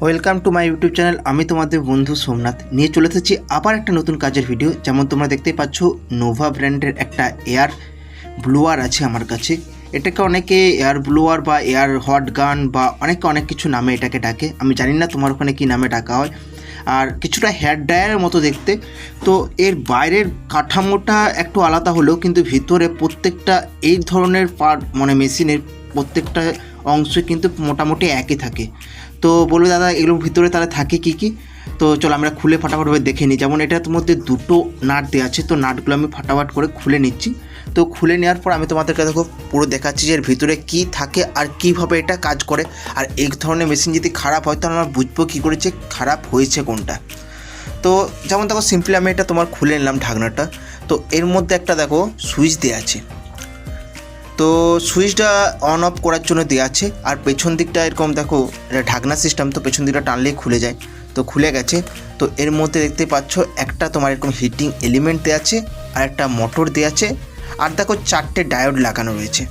Welcome to my YouTube channel. আমি তোমাদের বন্ধু সোমনাথ নিয়ে চলে এসেছি আবার একটা নতুন কাজের ভিডিও। যেমন তোমরা দেখতেই পাচ্ছ, নোভা ব্র্যান্ডের একটা এয়ার ব্লোয়ার আছে আমার কাছে। এটাকে অনেকে এয়ার ব্লোয়ার বা এয়ার হট গান বা অনেক কিছু নামে এটাকে ডাকে। আমি জানি না তোমার ওখানে কী নামে ডাকা হয়। আর কিছুটা হেয়ার ড্রায়ারের মতো দেখতে। তো এর বাইরের কাঠামোটা একটু আলাদা হলেও কিন্তু ভিতরে প্রত্যেকটা এই ধরনের পার্ট মেশিনের প্রত্যেকটা অংশ কিন্তু মোটামুটি একই থাকে। তো বলবে দাদা এগুলোর ভিতরে তাহলে থাকে কী কী? তো চলো আমরা খুলে ফাটাফাটভাবে দেখে নিই। যেমন এটার মধ্যে দুটো নাট দেওয়া আছে, তো নাটগুলো আমি ফাটাফাট করে খুলে নিচ্ছি। তো খুলে নেওয়ার পর আমি তোমাদেরকে দেখো পুরো দেখাচ্ছি যে এর ভিতরে কী থাকে আর কীভাবে এটা কাজ করে। আর এই ধরনের মেশিন যদি খারাপ হয় তাহলে আমরা বুঝবো কী করেছে খারাপ হয়েছে কোনটা। তো যেমন দেখো সিম্পলি আমি এটা তোমার খুলে নিলাম ঢাকনাটা। তো এর মধ্যে একটা দেখো সুইচ দেওয়া আছে। তো সুইচটা অন অফ করার জন্য দেওয়া আছে। আর পেছন দিকটা এরকম দেখো, এটা ঢাকনা সিস্টেম, তো পেছন দিকটা টানলেই খুলে যায়। তো খুলে গেছে। তো এর মধ্যে দেখতে পাচ্ছ একটা তোমার এরকম হিটিং এলিমেন্ট দেওয়া আছে, আর একটা মোটর দেওয়া আছে, আর দেখো 4টে ডায়োড লাগানো রয়েছে।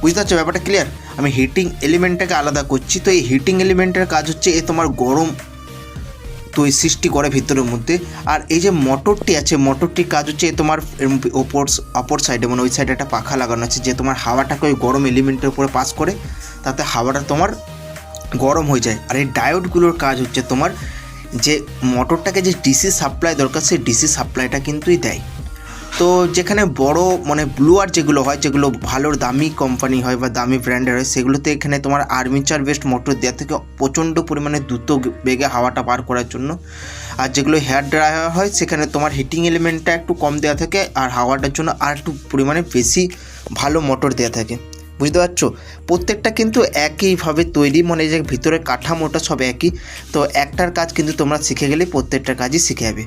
বুঝতে পারছো ব্যাপারটা ক্লিয়ার? আমি হিটিং এলিমেন্টটাকে আলাদা করছি। তো এই হিটিং এলিমেন্টের কাজ হচ্ছে এ তোমার গরম তো এই সৃষ্টি করে ভিতরের মধ্যে। আর এই যে মোটরটি আছে, মোটরটির কাজ হচ্ছে তোমার অপর সাইডে ওই সাইডে একটা পাখা লাগানো আছে, যে তোমার হাওয়াটাকে ওই গরম এলিমেন্টের উপরে পাস করে, তাতে হাওয়াটা তোমার গরম হয়ে যায়। আর এই ডায়োডগুলোর কাজ হচ্ছে তোমার যে মোটরটাকে যে ডিসি সাপ্লাই দরকার, সেই ডিসি সাপ্লাইটা কিন্তুই দেয়। তো যেখানে বড় ব্লুয়ার যেগুলো হয়, যেগুলো ভালো দামি কোম্পানি হয় বা দামি ব্র্যান্ডের হয়, সেগুলোতে এখানে তোমার আর্মেচার বেসড মোটর দেওয়া থেকে প্রচণ্ড পরিমাণে দ্রুত বেগে হাওয়াটা পার করার জন্য। আর যেগুলো হেয়ার ড্রায়ার হয় সেখানে তোমার হিটিং এলিমেন্টটা একটু কম দেওয়া থাকে, আর হাওয়াটার জন্য আর একটু পরিমাণে বেশি ভালো মোটর দেওয়া থাকে। বুঝতে পারছো? প্রত্যেকটা কিন্তু একইভাবে তৈরি, যে ভিতরে কাঠামোটা সব একই। তো একটার কাজ কিন্তু তোমরা শিখে গেলে প্রত্যেকটার কাজই শিখে যাবে।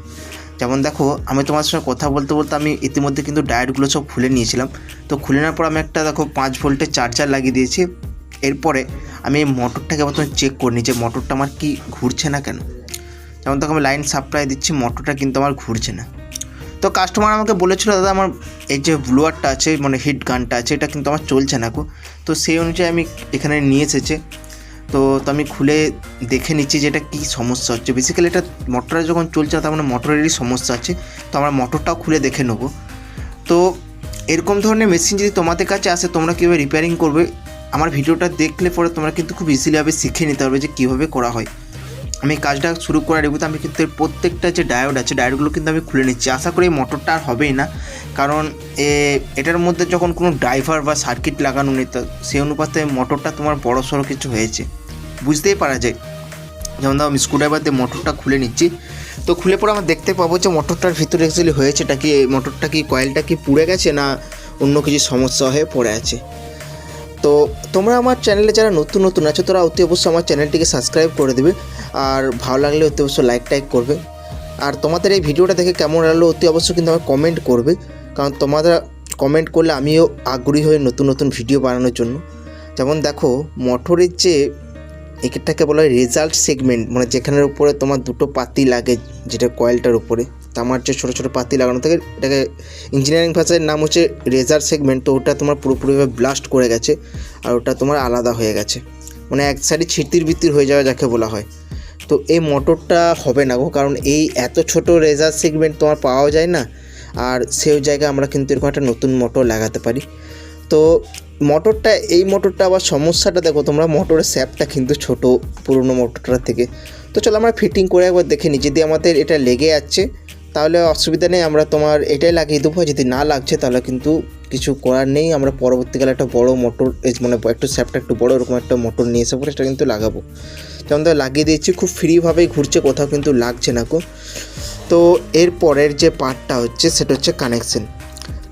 যেমন দেখো, আমি তোমার সঙ্গে কথা বলতে বলতে আমি ইতিমধ্যে কিন্তু ডায়োডগুলো সব খুলে নিয়েছিলাম। তো খুলে নেওয়ার পর আমি একটা দেখো 5 ভোল্টের চার্জার লাগিয়ে দিয়েছি। এরপরে আমি এই মোটরটাকে প্রথমে চেক করে নিই যে মোটরটা আমার কি ঘুরছে না কেন। যেমন দেখো আমি লাইন সাপ্লাই দিচ্ছি, মোটরটা কিন্তু আমার ঘুরছে না। তো কাস্টমার আমাকে বলেছিল দাদা আমার এই যে ব্লোয়ারটা আছে, হিট গানটা আছে, এটা কিন্তু আমার চলছে না গো। তো সেই অনুযায়ী আমি এখানে নিয়ে এসেছে। তো আমি খুলে দেখে নিচ্ছি যে এটা কী সমস্যা হচ্ছে। বেসিক্যালি এটা মোটরে যখন চলছে তার মোটরেরই সমস্যা আছে। তো আমরা মোটরটাও খুলে দেখে নেব। তো এরকম ধরনের মেশিন যদি তোমাদের কাছে আসে, তোমরা কীভাবে রিপেয়ারিং করবে, আমার ভিডিওটা দেখলে পরে তোমরা কিন্তু খুব ইজিলিভাবে শিখে নিতে পারবে যে কীভাবে করা হয়। আমি কাজটা শুরু করার এগুলো আমি কিন্তু প্রত্যেকটা যে ডায়োড আছে, ডায়োডগুলো কিন্তু আমি খুলে নিচ্ছি। আশা করি এই মোটরটা আর হবেই না, কারণ এটার মধ্যে যখন কোনো ড্রাইভার বা সার্কিট লাগানো নেই, তো সেই অনুপাতে মোটরটা তোমার বড় সড়ো কিছু হয়েছে, বুঝতেই পারা যায়। যেমন ধরো আমি স্ক্রুড্রাইভার দিয়ে মোটরটা খুলে নিচ্ছি। তো খুলে পরে আমরা দেখতে পাবো যে মোটরটার ভিতরে অ্যাকচুয়ালি হয়েছেটা কি, মোটরটা কি কয়েলটা কি পুড়ে গেছে না অন্য কিছু সমস্যা হয়ে পড়ে আছে। তো তোমরা আমার চ্যানেলে যারা নতুন আছো, তোরা অতি অবশ্যই আমার চ্যানেলটিকে সাবস্ক্রাইব করে দেবে। আর ভালো লাগলে অতি অবশ্যই লাইক করবে। আর তোমাদের এই ভিডিওটা দেখে কেমন লাগলো অতি অবশ্যই কিন্তু আমার কমেন্ট করবে, কারণ তোমরা কমেন্ট করলে আমিও আগ্রহী হই নতুন ভিডিও বানানোর জন্য। যেমন দেখো মোটরের যে এটাকে বলা হয় রেজাল্ট সেগমেন্ট, যেখানের উপরে তোমার দুটো পাতি লাগে, যেটা কয়েলটার উপরে তামার যে ছোটো পাতি লাগানো থাকে, এটাকে ইঞ্জিনিয়ারিং ভাষার নাম হচ্ছে রেজাল্ট সেগমেন্ট। তো ওটা তোমার পুরোপুরিভাবে ব্লাস্ট করে গেছে, আর ওটা তোমার আলাদা হয়ে গেছে, এক সাইডে ছিতির বিতির হয়ে যাওয়া যাকে বলা হয়। তো এই মোটরটা হবে না গো, কারণ এই এত ছোট রেজাল্ট সেগমেন্ট তোমার পাওয়া যায় না। আর সেই জায়গায় আমরা কিন্তু এরকম একটা নতুন মোটর লাগাতে পারি। তো এই মোটরটা আবার সমস্যাটা দেখো তোমরা, মোটরের স্যাপটা কিন্তু ছোট পুরনো মোটরটার থেকে। তো চলো আমরা ফিটিং করে একবার দেখে নিই। যদি আমাদের এটা লেগে যাচ্ছে তাহলে অসুবিধা নেই, আমরা তোমার এটাই লাগিয়ে দেবো। যদি না লাগছে তাহলে কিন্তু কিছু করার নেই, আমরা পরবর্তীকালে একটা বড় মোটর একটু স্যাপটা একটু বড় এরকম একটা মোটর নিয়ে এসে পরে এটা কিন্তু লাগাবো। যেমন তো লাগিয়ে দিয়েছি, খুব ফ্রিভাবেই ঘুরছে, কোথাও কিন্তু লাগছে না গো। তো এর পরের যে পার্টটা হচ্ছে সেটা হচ্ছে কানেকশন।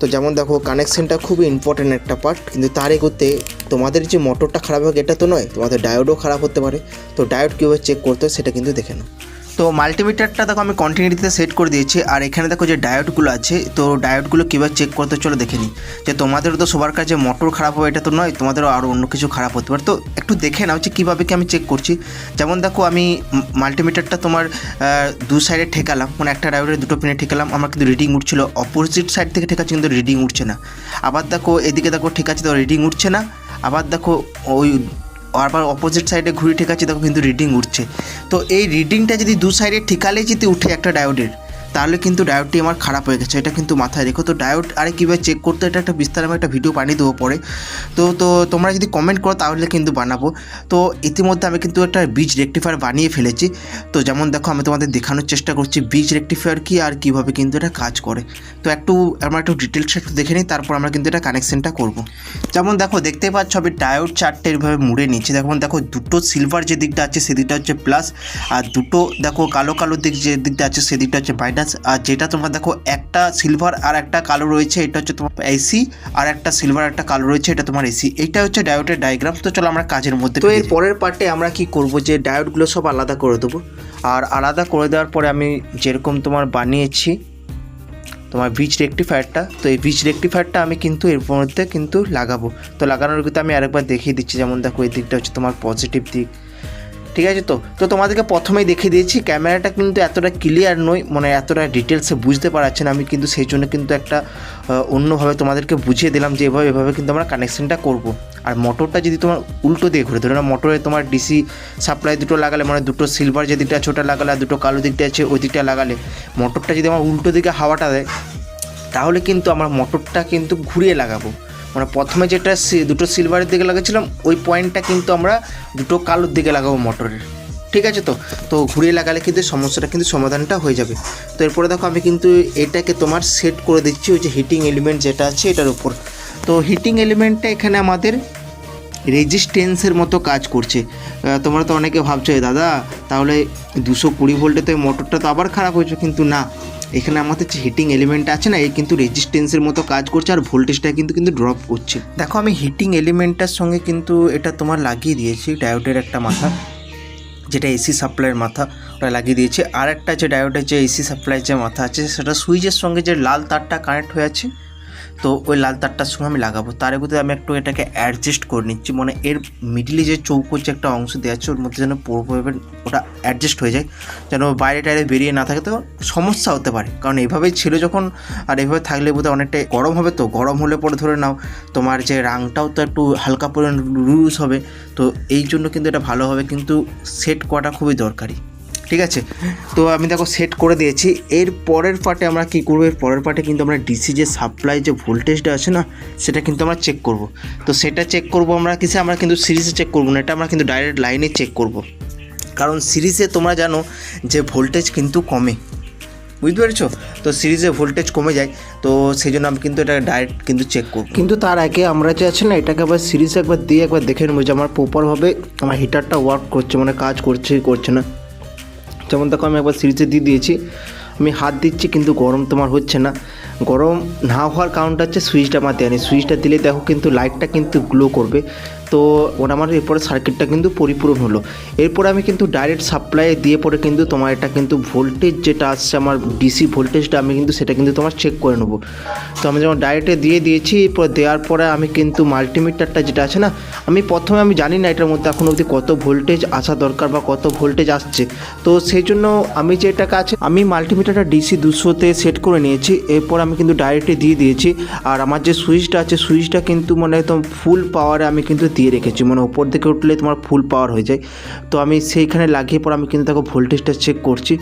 তো যেমন দেখো কানেকশানটা খুবই ইম্পর্ট্যান্ট একটা পার্ট, কিন্তু তার এগোতে তোমাদের যে মোটরটা খারাপ হবে এটা তো নয়, তোমাদের ডায়োডও খারাপ হতে পারে। তো ডায়োড কীভাবে চেক করতে হয় সেটা কিন্তু দেখে নাও। তো মাল্টিমিটারটা দেখো আমি কন্টিনিউটিতে সেট করে দিয়েছি। আর এখানে দেখো যে ডায়োডগুলো আছে, তো ডায়োডগুলো কীভাবে চেক করতে চলো দেখে নিই। যে তোমাদেরও তো সবার কাছে মোটর খারাপ হবে এটা তো নয়, তোমাদেরও আরও অন্য কিছু খারাপ হতে পারে। তো একটু দেখে নাও যে কীভাবে কি আমি চেক করছি। যেমন দেখো আমি মাল্টিমিটারটা তোমার দু সাইডে ঠেকালাম, একটা ডায়োডের দুটো পিনে ঠেকালাম, আমার কিন্তু রিডিং উঠছিল। অপোজিট সাইড থেকে ঠেকাচ্ছি কিন্তু রিডিং উঠছে না। আবার দেখো এদিকে দেখো ঠিক আছে, তো রিডিং উঠছে না। আবার দেখো ওই আবার অপোজিট সাইডে ঘুরে ঠেকাচ্ছি, দেখো কিন্তু রিডিং উঠছে। তো এই রিডিংটা যদি দু সাইডে ঠেকালে যদি উঠে একটা ডায়োডের, তাহলে কিন্তু ডায়োডটি আমার খারাপ হয়ে গেছে, এটা কিন্তু মাথায় রেখো। তো ডায়োড আরে কীভাবে চেক করতে, এটা একটা বিস্তার আমি একটা ভিডিও বানিয়ে দেবো পরে। তো তোমরা যদি কমেন্ট করো তাহলে কিন্তু বানাবো। তো ইতিমধ্যে আমি কিন্তু একটা ব্রিজ রেকটিফায়ার বানিয়ে ফেলেছি। তো যেমন দেখো আমি তোমাদের দেখানোর চেষ্টা করছি ব্রিজ রেকটিফায়ার কি আর কীভাবে কিন্তু এটা কাজ করে। তো আমরা একটু ডিটেলসটা একটু দেখে নিই, তারপর আমরা কিন্তু এটা কানেকশানটা করব। যেমন দেখো দেখতে পাচ্ছ আমি ডায়োড চারটে এইভাবে মুড়ে নিচ্ছি। যেমন দেখো দুটো সিলভার যে দিকটা আছে সেদিকটা হচ্ছে প্লাস, আর দুটো দেখো কালো কালো দিক যে দিকটা আছে সেদিকটা হচ্ছে মাইনাস। আর যেটা তোমরা দেখো একটা সিলভার আর একটা কালো রয়েছে, এটা হচ্ছে তোমার এসি, আর একটা সিলভার একটা কালো রয়েছে, এটা তোমার এসি। এইটা হচ্ছে ডায়োডের ডায়াগ্রাম। তো চলো আমরা কাজের মধ্যে। তো এর পরের পার্টে আমরা কি করব, যে ডায়োডগুলো সব আলাদা করে দেবো। আর আলাদা করে দেওয়ার পরে আমি যেরকম তোমার বানিয়েছি তোমার ব্রিজ রেকটিফায়ারটা, তো এই ব্রিজ রেকটিফায়ারটা আমি কিন্তু এর মধ্যে কিন্তু লাগাবো। তো লাগানোর কিন্তু আমি আরেকবার দেখিয়ে দিচ্ছি। যেমন দেখো এই দিকটা হচ্ছে তোমার পজিটিভ দিক, ঠিক আছে। তো তোমাদেরকে প্রথমেই দেখিয়ে দিয়েছি, ক্যামেরাটা কিন্তু এতটা ক্লিয়ার নয়, মানে এতটা ডিটেলসে বুঝতে পারছে না আমি, কিন্তু সেই জন্য কিন্তু একটা অন্যভাবে তোমাদেরকে বুঝিয়ে দিলাম যে এভাবে কিন্তু আমরা কানেকশানটা করব। আর মোটরটা যদি তোমার উল্টো দিয়ে ঘুরে, ধরো না মোটরে তোমার ডিসি সাপ্লাই দুটো লাগালে, মানে দুটো সিলভার যে দিকটা ছোটো লাগালে আর দুটো কালো দিকটা আছে ওই দিকটা লাগালে, মোটরটা যদি আমার উল্টো দিকে হাওয়াটা দেয় তাহলে কিন্তু আমার মোটরটা কিন্তু ঘুরিয়ে লাগাবো। মানে প্রথমে যেটা দুটো সিলভারের দিকে লাগাচ্ছিলাম ওই পয়েন্টটা কিন্তু আমরা দুটো কালোর দিকে লাগাবো মোটরের, ঠিক আছে। তো ঘুরিয়ে লাগালে কিন্তু সমস্যাটা কিন্তু সমাধানটা হয়ে যাবে। তো এরপরে দেখো আমি কিন্তু এটাকে তোমার সেট করে দিচ্ছি ওই যে হিটিং এলিমেন্ট যেটা আছে এটার উপর। তো হিটিং এলিমেন্টটা এখানে আমাদের রেজিস্ট্যান্সের মতো কাজ করছে। তোমরা তো অনেকে ভাবছো দাদা তাহলে 220 ভোল্টে তো মোটরটা তো আবার খারাপ হয়েছে, কিন্তু না, এখানে আমাদের যে হিটিং এলিমেন্ট আছে না এই কিন্তু রেজিস্ট্যান্সের মতো কাজ করছে আর ভোল্টেজটা কিন্তু ড্রপ করছে। দেখো আমি হিটিং এলিমেন্টটার সঙ্গে কিন্তু এটা তোমার লাগিয়ে দিয়েছি ডায়োডের একটা মাথা, যেটা এসি সাপ্লাইয়ের মাথা, ওটা লাগিয়ে দিয়েছি। আর একটা যে ডায়োডের যে এসি সাপ্লাইয়ের যে মাথা আছে সেটা সুইচের সঙ্গে যে লাল তারটা কানেক্ট হয়ে আছে, তো ওই লাল তারটার সঙ্গে আমি লাগাবো। তার মধ্যে আমি একটু এটাকে অ্যাডজাস্ট করে নিচ্ছি, মানে এর মিডলে যে চৌকোর যে একটা অংশ দেওয়া আছে ওর মধ্যে যেন পুরোপুরি ওটা অ্যাডজাস্ট হয়ে যায়, যেন বাইরে টাইরে বেরিয়ে না থাকে, তো সমস্যা হতে পারে। কারণ এইভাবেই ছিল যখন, আর এইভাবে থাকলে বোধহয় অনেকটাই গরম হবে। তো গরম হলে পরে ধরে নাও তোমার যে রাংটাও তো একটু হালকা পরিমাণ লুজ হবে। তো এই জন্য কিন্তু এটা ভালোভাবে কিন্তু সেট করাটা খুবই দরকারি, ঠিক আছে। তো আমি দেখো সেট করে দিয়েছি। এর পরের পার্টে আমরা কী করবো, এর পরের পার্টে কিন্তু আমরা ডিসি যে সাপ্লাই যে ভোল্টেজটা আছে না সেটা কিন্তু আমরা চেক করব। তো সেটা চেক করব আমরা কিসে, আমরা কিন্তু সিরিজে চেক করবো না, এটা আমরা কিন্তু ডাইরেক্ট লাইনে চেক করব। কারণ সিরিজে তোমরা জানো যে ভোল্টেজ কিন্তু কমে, বুঝতে পেরেছো। তো সিরিজে ভোল্টেজ কমে যায়, তো সেই জন্য আমি কিন্তু এটা ডাইরেক্ট কিন্তু চেক করব। কিন্তু তার আগে আমরা যে আছে না এটাকে আবার সিরিজে একবার দিয়ে একবার দেখে নেবো যে আমার প্রপারভাবে আমার হিটারটা ওয়ার্ক করছে, মানে কাজ করছে না। যেমন দেখো আমি একবার সিরিজে দিয়ে দিয়েছি, আমি হাত দিচ্ছি কিন্তু গরম তোমার হচ্ছে না। গরম না হওয়ার কারণটা হচ্ছে সুইচটা আমার দেয়নি, সুইচটা দিলে দেখো কিন্তু লাইটটা কিন্তু গ্লো করবে। তো ওটা আমার এরপরে সার্কিটটা কিন্তু পরিপূরণ হলো। এরপরে আমি কিন্তু ডাইরেক্ট সাপ্লাই দিয়ে পরে কিন্তু তোমার এটা কিন্তু ভোল্টেজ যেটা আসছে আমার ডিসি ভোল্টেজটা আমি কিন্তু সেটা কিন্তু তোমার চেক করে নেবো। তো আমি যখন ডাইরেক্টে দিয়ে দিয়েছি, এরপর দেওয়ার পরে আমি কিন্তু মাল্টিমিটারটা যেটা আছে না, আমি প্রথমে আমি জানি না এটার মধ্যে এখন অবধি কত ভোল্টেজ আসা দরকার বা কত ভোল্টেজ আসছে। তো সেই জন্য আমি যেটাকে আছে আমি মাল্টিমিটারটা ডিসি 200-তে সেট করে নিয়েছি। এরপর আমি কিন্তু ডাইরেক্টে দিয়ে দিয়েছি। আর আমার যে সুইচটা আছে সুইচটা কিন্তু মানে একদম ফুল পাওয়ারে আমি কিন্তু দিয়ে রেখেছি, মানে ওপর দিকে উঠলে তোমার ফুল পাওয়ার হয়ে যায়। তো আমি সেইখানে লাগিয়ে পর আমি কিন্তু দেখো ভোল্টেজটা চেক করছি।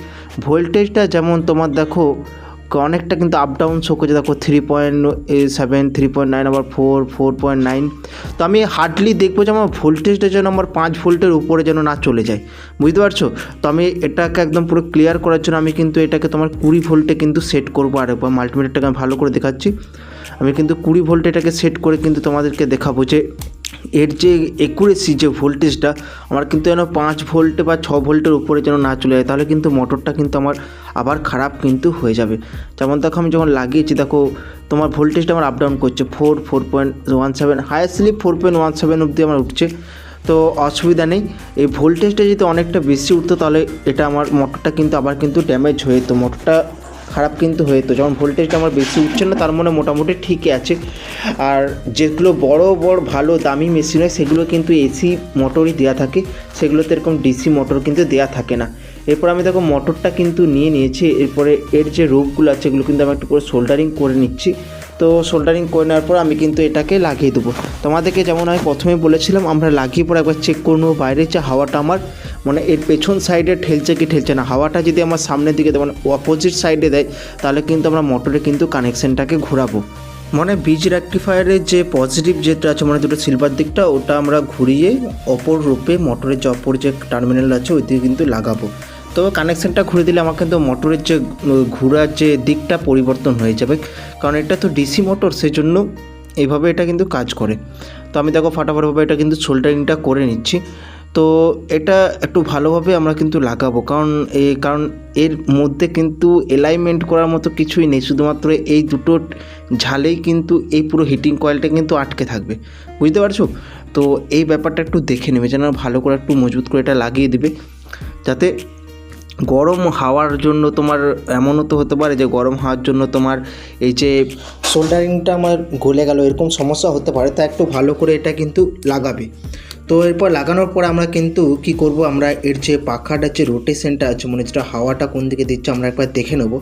ভোল্টেজটা যেমন তোমার দেখো অনেকটা কিন্তু আপ ডাউন শো করছে, দেখো 3.7, 3.9, আবার 4, 4.9। তো আমি হার্ডলি দেখবো যে আমার ভোল্টেজটা যেন আমার 5 ভোল্টের উপরে যেন না চলে যায়, বুঝতে পারছো। তো আমি এটাকে একদম পুরো ক্লিয়ার করার জন্য আমি কিন্তু এটাকে তোমার 20 ভোল্টে কিন্তু সেট করবো। আর একবার মাল্টিমিটারটাকে আমি ভালো করে দেখাচ্ছি, আমি কিন্তু 20 ভোল্টে এটাকে সেট করে কিন্তু তোমাদেরকে দেখাবো যে এর যে একুরেসি যে ভোল্টেজটা আমার কিন্তু যেন 5 ভোল্টে বা 6 ভোল্টের উপরে যেন না চলে যায়, তাহলে কিন্তু মোটরটা কিন্তু আমার আবার খারাপ কিন্তু হয়ে যাবে। যেমন দেখো আমি যখন লাগিয়েছি দেখো তোমার ভোল্টেজটা আমার আপ ডাউন করছে 4.17, হাইয়েস্টলি 4.17 অবধি আমার উঠছে। তো অসুবিধা নেই, এই ভোল্টেজটা যদি অনেকটা বেশি উঠতো তাহলে এটা আমার মোটরটা কিন্তু আবার কিন্তু ড্যামেজ হয়ে যেত, মোটরটা খারাপ কিন্তু হয়ে যেত। যেমন ভোল্টেজটা আমার বেশি উঠছে না তার মানে মোটামুটি ঠিকই আছে। আর যেগুলো বড় ভালো দামি মেশিন হয় সেগুলো কিন্তু এসি মোটরই দেওয়া থাকে, সেগুলোতে এরকম ডিসি মোটর কিন্তু দেওয়া থাকে না। এরপর আমি দেখো মোটরটা কিন্তু নিয়েছি, এরপরে এর যে রোগগুলো আছে এগুলো কিন্তু আমি একটু করে সোল্ডারিং করে নিচ্ছি। তো সোল্ডারিং করে নেওয়ার পর আমি কিন্তু এটাকে লাগিয়ে দেবো। তোমাদেরকে যেমন আমি প্রথমে বলেছিলাম, আমরা লাগিয়ে পর একবার চেক করে নেবো বাইরে যে হাওয়াটা আমার মানে এর পেছন সাইডে ঠেলছে কি ঠেলছে না। হাওয়াটা যদি আমার সামনের দিকে দেয় মানে অপোজিট সাইডে দেয়, তাহলে কিন্তু আমরা মোটরে কিন্তু কানেকশানটাকে ঘোরাবো। মানে ব্রিজ রেকটিফায়ারের যে পজিটিভ যেটা আছে মানে দুটো সিলভার দিকটা, ওটা আমরা ঘুরিয়ে অপর রূপে মোটরের যে অপর যে টার্মিনাল আছে ওই দিকে কিন্তু লাগাবো। তো কানেকশানটা ঘুরে দিলে আমার কিন্তু মোটরের যে ঘোরার যে দিকটা পরিবর্তন হয়ে যাবে, কারণ এটা তো ডিসি মোটর, সেই জন্য এইভাবে এটা কিন্তু কাজ করে। তো আমি দেখো ফাটাফাটভাবে এটা কিন্তু সোল্ডারিংটা করে নিচ্ছি। তো এটা একটু ভালোভাবে আমরা কিন্তু লাগাবো, কারণ এর মধ্যে কিন্তু অ্যালাইনমেন্ট করার মতো কিছুই নেই, শুধুমাত্র এই দুটো ঝালেই কিন্তু এই পুরো হিটিং কয়েলটা কিন্তু আটকে থাকবে, বুঝতে পারছো? তো এই ব্যাপারটা একটু দেখে নেবে যেন ভালো করে একটু মজবুত করে এটা লাগিয়ে দিবে, যাতে গরম হাওয়ার জন্য তোমার এমনও তো হতে পারে যে গরম হাওয়ার জন্য তোমার এই যে সোল্ডারিংটা আমার গলে গেল, এরকম সমস্যা হতে পারে। তা একটু ভালো করে এটা কিন্তু লাগাবে। তো এরপর লাগানোর পর আমরা কিন্তু কি করব, আমরা এর যে পাখাটার যে রোটেশনটা আছে মানে যেটা হাওয়াটা কোন দিকে দিচ্ছে আমরা একবার দেখে নেব।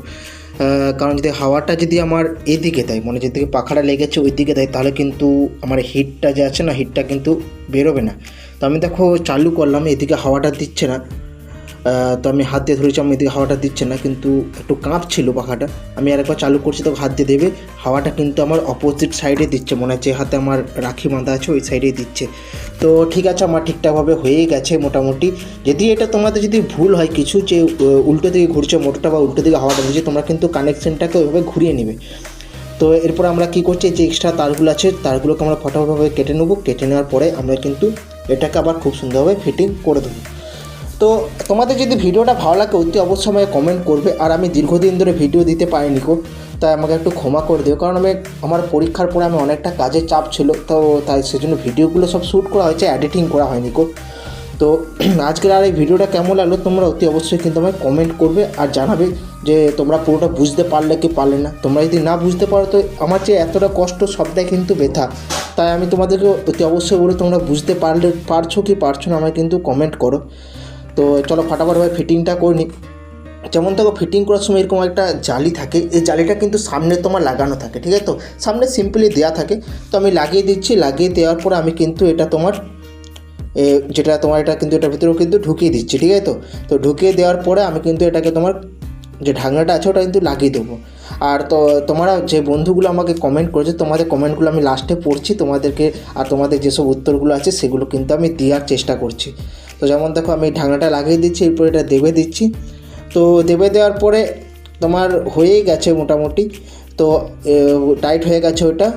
কারণ যদি হাওয়াটা যদি আমার এদিকে দেয় মানে যেদিকে পাখাটা লেগেছে ওই দিকে দেয়, তাহলে কিন্তু আমার হিটটা যে আছে না, হিটটা কিন্তু বেরোবে না। তো আমি দেখো চালু করলাম, এদিকে হাওয়াটা দিচ্ছে না। তো আমি হাত দিয়ে ধরেছি, আমি এদিকে হাওয়াটা দিচ্ছে না, কিন্তু একটু কাঁপছিল পাখাটা। আমি আরেকবার চালু করছি, তো হাত দিয়ে দেবে, হাওয়াটা কিন্তু আমার অপোজিট সাইডে দিচ্ছে, মনে হচ্ছে হাতে আমার রাখি বাঁধা আছে ওই সাইডেই দিচ্ছে। তো ঠিক আছে, আমার ঠিকঠাকভাবে হয়ে গেছে মোটামুটি। যদি এটা তোমাদের যদি ভুল হয় কিছু, যে উল্টো দিকে ঘুরছে মোটরটা বা উল্টো দিকে হাওয়াটা দিচ্ছে, তোমরা কিন্তু কানেকশানটাকে ওইভাবে ঘুরিয়ে নেবে। তো এরপর আমরা কী করছি, যে এক্সট্রা তারগুলো আছে তারগুলোকে আমরা ফটাফটভাবে কেটে নেবো। কেটে নেওয়ার পরে আমরা কিন্তু এটাকে আবার খুব সুন্দরভাবে ফিটিং করে দেবো। তো তোমাদের যদি ভিডিওটা ভালো লাগে অতি অবশ্যই আমাকে কমেন্ট করবে। আর আমি দীর্ঘদিন ধরে ভিডিও দিতে পারিনি তাই আমাকে একটু ক্ষমা করে দিও, কারণ আমার পরীক্ষার পরে আমি অনেকটা কাজের চাপ ছিল, তো তাই সেজন্য ভিডিওগুলো সব শ্যুট করা হয়েছে, এডিটিং করা হয়নি তো আজকের আর এই ভিডিওটা কেমন লাগলো তোমরা অতি অবশ্যই কিন্তু আমাকে কমেন্ট করবে আর জানাবে যে তোমরা পুরোটা বুঝতে পারলে কি পারলে না। তোমরা যদি না বুঝতে পারো তো আমার যে এতটা কষ্ট সবটাই কিন্তু ব্যথা, তাই আমি তোমাদেরকে অতি অবশ্যই বলে তোমরা বুঝতে পারছো কি পারছো না আমাকে কিন্তু কমেন্ট করো। তো চলো ফটাফটভাবে ফিটিংটা করে নিই। যেমন দেখো ফিটিং করার সময় এরকম একটা জালি থাকে, এই জালিটা কিন্তু সামনে তোমার লাগানো থাকে, ঠিক আছে? তো সামনে সিম্পলি দেওয়া থাকে। তো আমি লাগিয়ে দিচ্ছি, লাগিয়ে দেওয়ার পর আমি কিন্তু এটা তোমার এটা কিন্তু এটার ভিতরেও কিন্তু ঢুকিয়ে দিচ্ছি, ঠিক আছে? তো ঢুকিয়ে দেওয়ার পরে আমি কিন্তু এটাকে তোমার যে ঢাকনাটা আছে ওটা কিন্তু লাগিয়ে দেবো। আর তো তোমরা যে বন্ধুগুলো আমাকে কমেন্ট করেছে, তোমাদের কমেন্টগুলো আমি লাস্টে পড়ছি তোমাদেরকে, আর তোমাদের যেসব উত্তরগুলো আছে সেগুলো কিন্তু আমি দেওয়ার চেষ্টা করছি। তো যেমন দেখো আমি ঢাকনাটা লাগিয়ে দিচ্ছি, এরপর এটা দেবে দিচ্ছি। তো দেবে দেওয়ার পরে তোমার হয়ে গেছে মোটামুটি, তো টাইট হয়ে গেছে ওটা।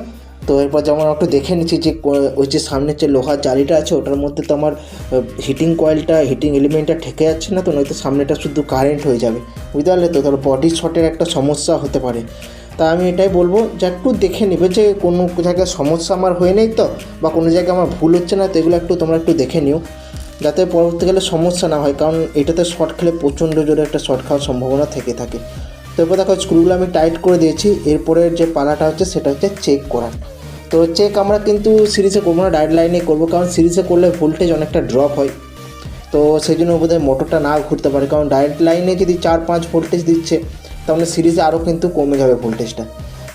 তো এরপর যেমন একটু দেখে নিচ্ছি যে ওই যে সামনের যে লোহার জালিটা আছে ওটার মধ্যে তো আমার হিটিং কয়েলটা হিটিং এলিমেন্টটা ঠেকে যাচ্ছে না, তো নয়তো সামনেটা শুধু কারেন্ট হয়ে যাবে, বুঝতে পারলে? তো তাহলে বডি শর্টের একটা সমস্যা হতে পারে। তা আমি এটাই বলবো যে একটু দেখে নেবে যে কোনো জায়গায় সমস্যা আমার হয়ে নেই তো, বা কোনো জায়গায় আমার ভুল হচ্ছে না, তো এগুলো তোমরা একটু দেখে নিও যাতে পরবর্তীকালে সমস্যা না হয়, কারণ এটাতে শর্ট খেলে প্রচণ্ড জোরে একটা শর্ট খাওয়ার সম্ভাবনা থেকে থাকে। তো এরপর দেখো স্ক্রুগুলো আমি টাইট করে দিয়েছি। এরপরের যে পালাটা হচ্ছে সেটা হচ্ছে চেক করার। তো চেক আমরা কিন্তু সিরিজে করবো না, ডাইরেক্ট লাইনে করবো, কারণ সিরিজে করলে ভোল্টেজ অনেকটা ড্রপ হয়। তো সেই জন্য বোধহয় মোটরটা না ঘুরতে পারে, কারণ ডাইরেক্ট লাইনে যদি 4-5 ভোল্টেজ দিচ্ছে তাহলে সিরিজে আরও কিন্তু কমে যাবে ভোল্টেজটা।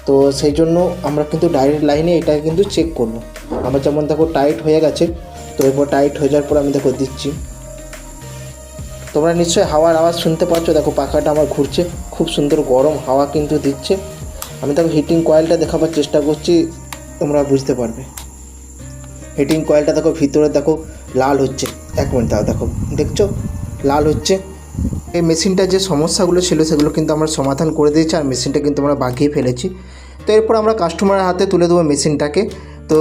তো সেই জন্য আমরা কিন্তু ডাইরেক্ট লাইনে এটা কিন্তু চেক করবো। আমার যেমন দেখো টাইট হয়ে গেছে, তো এরপর টাইট হয়ে যাওয়ার পর আমি দেখো দিচ্ছি। তোমরা নিশ্চয়ই হাওয়ার আওয়াজ শুনতে পাচ্ছ, দেখো পাখাটা আমার ঘুরছে, খুব সুন্দর গরম হাওয়া কিন্তু দিচ্ছে। আমি দেখো হিটিং কয়েলটা দেখাবার চেষ্টা করছি, তোমরা বুঝতে পারবে। হিটিং কয়েলটা দেখো ভিতরে দেখো লাল হচ্ছে, 1 মিনিট দাও, দেখো দেখছো লাল হচ্ছে। এই মেশিনটার যে সমস্যাগুলো ছিল সেগুলো কিন্তু আমরা সমাধান করে দিয়েছি, আর মেশিনটা কিন্তু আমরা বাগিয়ে ফেলেছি। তো এরপর আমরা কাস্টমারের হাতে তুলে দেবো মেশিনটাকে। তো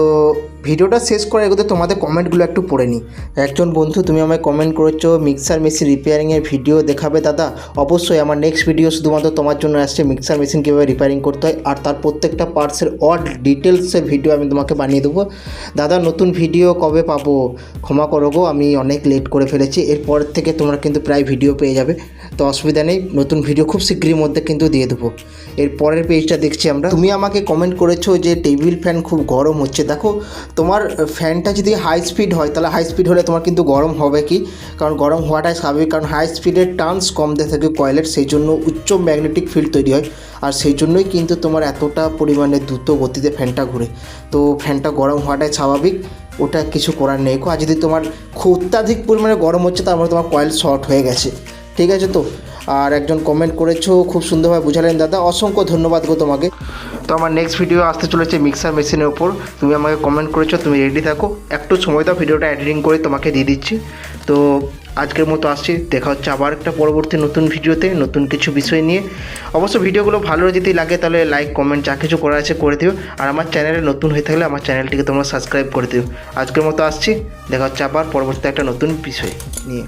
ভিডিওটা শেষ করে এগোতে তোমাদের কমেন্টগুলো একটু পড়ে নিই। একজন বন্ধু তুমি আমায় কমেন্ট করেছো মিক্সার মেশিন রিপেয়ারিংয়ের ভিডিও দেখাবে দাদা। অবশ্যই আমার নেক্সট ভিডিও শুধুমাত্র তোমার জন্য আসছে, মিক্সার মেশিন কীভাবে রিপেয়ারিং করতে হয় আর তার প্রত্যেকটা পার্টসের অল ডিটেলসের ভিডিও আমি তোমাকে বানিয়ে দেবো। দাদা নতুন ভিডিও কবে পাবো? ক্ষমা করো গো, আমি অনেক লেট করে ফেলেছি, এরপর থেকে তোমরা কিন্তু প্রায় ভিডিও পেয়ে যাবে। তো অসুবিধা নেই, নতুন ভিডিও খুব শীঘ্রই মধ্যে কিন্তু দিয়ে দেবো। এর পরের পেজটা দেখছি আমরা। তুমি আমাকে কমেন্ট করেছো যে টেবিল ফ্যান খুব গরম হচ্ছে। দেখো, তোমার ফ্যানটা যদি হাই স্পিড হয় তাহলে হাই স্পিড হলে তোমার কিন্তু গরম হবে কি, কারণ গরম হওয়াটাই স্বাভাবিক, কারণ হাই স্পিডের টার্নস কম দিয়ে থাকে কয়েলের, সেই জন্য উচ্চ ম্যাগনেটিক ফিল্ড তৈরি হয়, আর সেই জন্যই কিন্তু তোমার এতটা পরিমাণে দ্রুত গতিতে ফ্যানটা ঘুরে। তো ফ্যানটা গরম হওয়াটাই স্বাভাবিক, ওটা কিছু করার নেই। আর যদি তোমার খুব অত্যাধিক পরিমাণে গরম হচ্ছে তার মানে তোমার কয়েল শর্ট হয়ে গেছে, ঠিক আছে। তো আর একজন কমেন্ট করেছো, খুব সুন্দরভাবে বুঝালেন দাদা, অসংখ্য ধন্যবাদ গো তোমাকে। তো আমার নেক্সট ভিডিও আসতে চলেছে মিক্সার মেশিনের ওপর। তুমি আমাকে কমেন্ট করেছো, তুমি রেডি থাকো, একটু সময় দাও, ভিডিওটা এডিটিং করে তোমাকে দিয়ে দিচ্ছি। তো আজকের মতো আসছি, দেখা হচ্ছে আবার একটা পরবর্তী নতুন ভিডিওতে নতুন কিছু বিষয় নিয়ে। অবশ্য ভিডিওগুলো ভালো যদি লাগে তাহলে লাইক কমেন্ট যা কিছু করা আছে করে দিও, আর আমার চ্যানেলে নতুন হয়ে থাকলে আমার চ্যানেলটিকে তোমরা সাবস্ক্রাইব করে দিও। আজকের মতো আসছি, দেখা হচ্ছে আবার পরবর্তী একটা নতুন বিষয় নিয়ে।